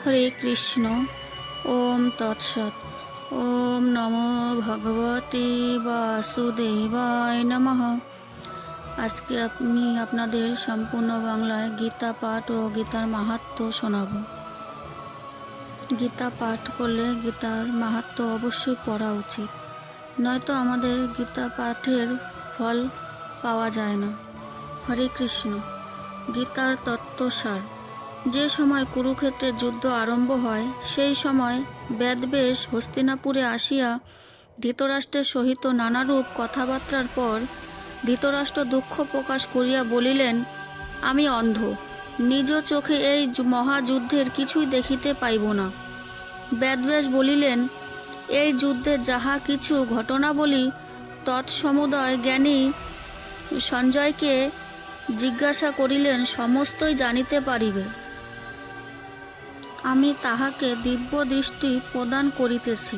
হরে কৃষ্ণ। ওম তৎসৎ। ওম নমো ভগবতে বাসুদেবায় নমঃ। আজকে আমি আপনাদের সম্পূর্ণ বাংলায় গীতা পাঠ ও গীতার মাহাত্ম্য শোনাব। গীতা পাঠ করলে গীতার মাহাত্ম্য অবশ্যই পড়া উচিত, নয়তো আমাদের গীতা পাঠের ফল পাওয়া যায় না। হরে কৃষ্ণ। গীতার তত্ত্বসার। যে সময় কুরুক্ষেত্রের যুদ্ধ আরম্ভ হয়, সেই সময় বেদব্যাস হস্তিনাপুরে আসিয়া ধৃতরাষ্ট্রের সহিত নানারূপ কথাবার্তার পর ধৃতরাষ্ট্র দুঃখ প্রকাশ করিয়া বলিলেন, আমি অন্ধ, নিজ চোখে এই মহাযুদ্ধের কিছুই দেখিতে পাইব না। বেদব্যাস বলিলেন, এই যুদ্ধের যাহা কিছু ঘটনাবলী তৎসমুদয় জ্ঞানী সঞ্জয়কে জিজ্ঞাসা করিলেন, সমস্তই জানিতে পারিবে। আমি তাহাকে দিব্য দৃষ্টি প্রদান করিতেছি।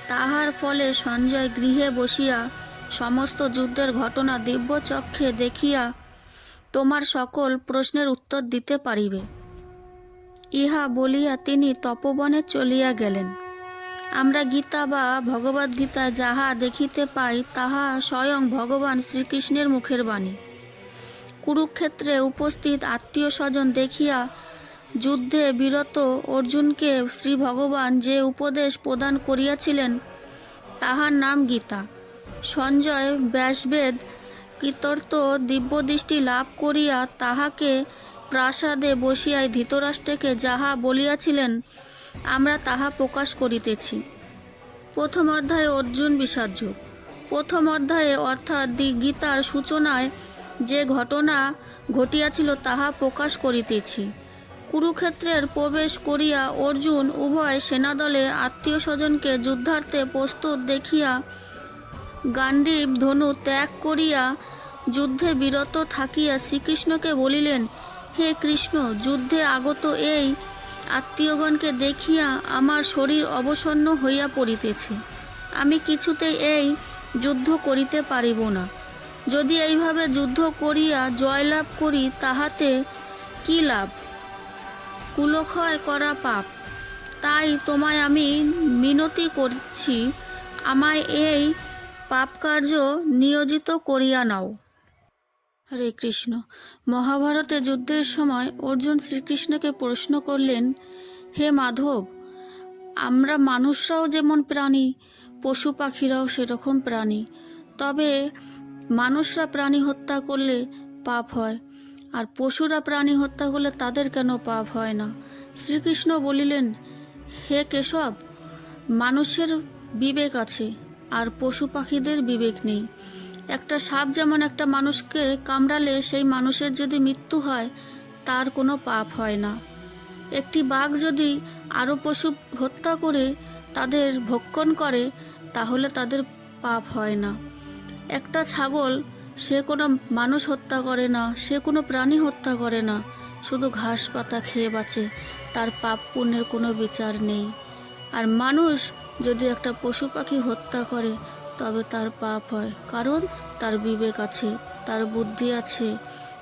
তাহার ফলে সঞ্জয় গৃহে বসিয়া সমস্ত যুদ্ধের ঘটনা দিব্য চক্ষে দেখিয়া তোমার সকল প্রশ্নের উত্তর দিতে পারিবে। ইহা বলিয়া তিনি তপবনে চলিয়া গেলেন। আমরা গীতা বা ভগবদ্গীতা যাহা দেখিতে পাই, তাহা স্বয়ং ভগবান শ্রীকৃষ্ণের মুখের বাণী। কুরুক্ষেত্রে উপস্থিত আত্মীয় স্বজন দেখিয়া যুদ্ধে বিরত অর্জুনকে শ্রী ভগবান যে উপদেশ প্রদান করিয়াছিলেন, তাহার নাম গীতা। সঞ্জয় ব্যাসবেদ কৃতর্ত দিব্যদৃষ্টি লাভ করিয়া তাহাকে প্রাসাদে বসিয়াই ধৃতরাষ্ট্রকে যাহা বলিয়াছিলেন, আমরা তাহা প্রকাশ করিতেছি। প্রথম অধ্যায়ে অর্জুন বিষাদযুদ্ধ। প্রথম অধ্যায়ে অর্থাৎ গীতার সূচনায় যে ঘটনা ঘটিয়াছিল তাহা প্রকাশ করিতেছি। কুরুক্ষেত্রের প্রবেশ করিয়া অর্জুন উভয় সেনাদলে আত্মীয় স্বজনকে যুদ্ধার্থে প্রস্তুত দেখিয়া গান্ডীব ধনু ত্যাগ করিয়া যুদ্ধে বিরত থাকিয়া শ্রীকৃষ্ণকে বলিলেন, হে কৃষ্ণ, যুদ্ধে আগত এই আত্মীয়গণকে দেখিয়া আমার শরীর অবসন্ন হইয়া পড়িতেছে। আমি কিছুতেই এই যুদ্ধ করিতে পারিব না। যদি এইভাবে যুদ্ধ করিয়া জয়লাভ করি, তাহাতে কি লাভ? কুলক্ষয় করা পাপ। তাই তোমায় আমি মিনতি করছি, আমায় এই পাপ কার্য নিয়োজিত করিয়া নাও। হরে কৃষ্ণ। মহাভারতে যুদ্ধের সময় অর্জুন শ্রীকৃষ্ণকে প্রশ্ন করলেন, হে মাধব, আমরা মানুষরাও যেমন প্রাণী, পশু পাখিরাও সেরকম প্রাণী, তবে মানুষরা প্রাণী হত্যা করলে পাপ হয়, আর পশুরা প্রাণী হত্যা করলে তাদের কেন পাপ হয় না? শ্রীকৃষ্ণ বলিলেন, হে কেশব, মানুষের বিবেক আছে আর পশু পাখিদের বিবেক নেই। একটা সাপ যেমন একটা মানুষকে কামড়ালে সেই মানুষের যদি মৃত্যু হয়, তার কোনো পাপ হয় না। একটি বাঘ যদি আরও পশু হত্যা করে তাদের ভক্ষণ করে, তাহলে তাদের পাপ হয় না। একটা ছাগল, সে কোনো মানুষ হত্যা করে না, সে কোনো প্রাণী হত্যা করে না, শুধু ঘাস পাতা খেয়ে বাঁচে, তার পাপ পুণ্যের কোনো বিচার নেই। আর মানুষ যদি একটা পশু পাখি হত্যা করে, তবে তার পাপ হয়, কারণ তার বিবেক আছে, তার বুদ্ধি আছে,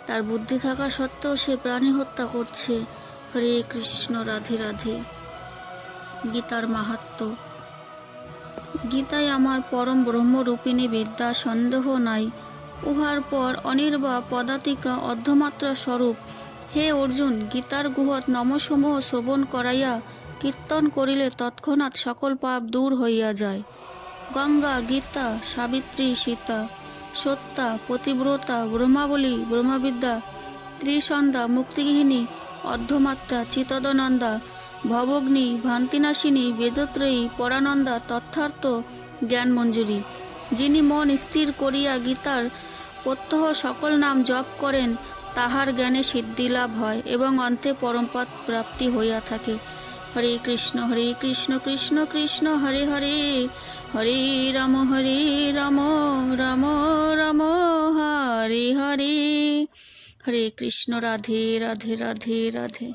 তার বুদ্ধি থাকা সত্ত্বেও সে প্রাণী হত্যা করছে। হরে কৃষ্ণ। রাধে রাধে। গীতার মাহাত্ম্য। গীতাই আমার পরম ব্রহ্মরূপিণী বিদ্যা, সন্দেহ নাই। উহার পর অনির্বাণ পদাতিকা অর্ধমাত্রা স্বরূপ। হে অর্জুন, গীতার গুহত নমসমূহ শ্রবণ করাইয়া কীর্তন করিলে তৎক্ষণাৎ সকল পাপ দূর হইয়া যায়। গঙ্গা, গীতা, সাবিত্রী, সীতা, সত্যা, পতিব্রতা, ব্রহ্মাবলী, ব্রহ্মবিদ্যা, ত্রিসন্ধ্যা, মুক্তিগৃহিণী, অর্ধমাত্রা, চিতদনন্দা, ভবগ্নি, ভ্রান্তিনাশিনী, বেদত্রয়ী, পরানন্দা, তথার্থ জ্ঞানমঞ্জুরি। যিনি মন স্থির করিয়া গীতার প্রত্যহ সকল নাম জপ করেন, তাহার জ্ঞানে সিদ্ধিলাভ হয় এবং অন্তে পরমপদ প্রাপ্তি হইয়া থাকে। হরে কৃষ্ণ কৃষ্ণ কৃষ্ণ হরে হরে, হরে রাম রাম রাম হরে হরে। হরে কৃষ্ণ। রাধে রাধে রাধে রাধে।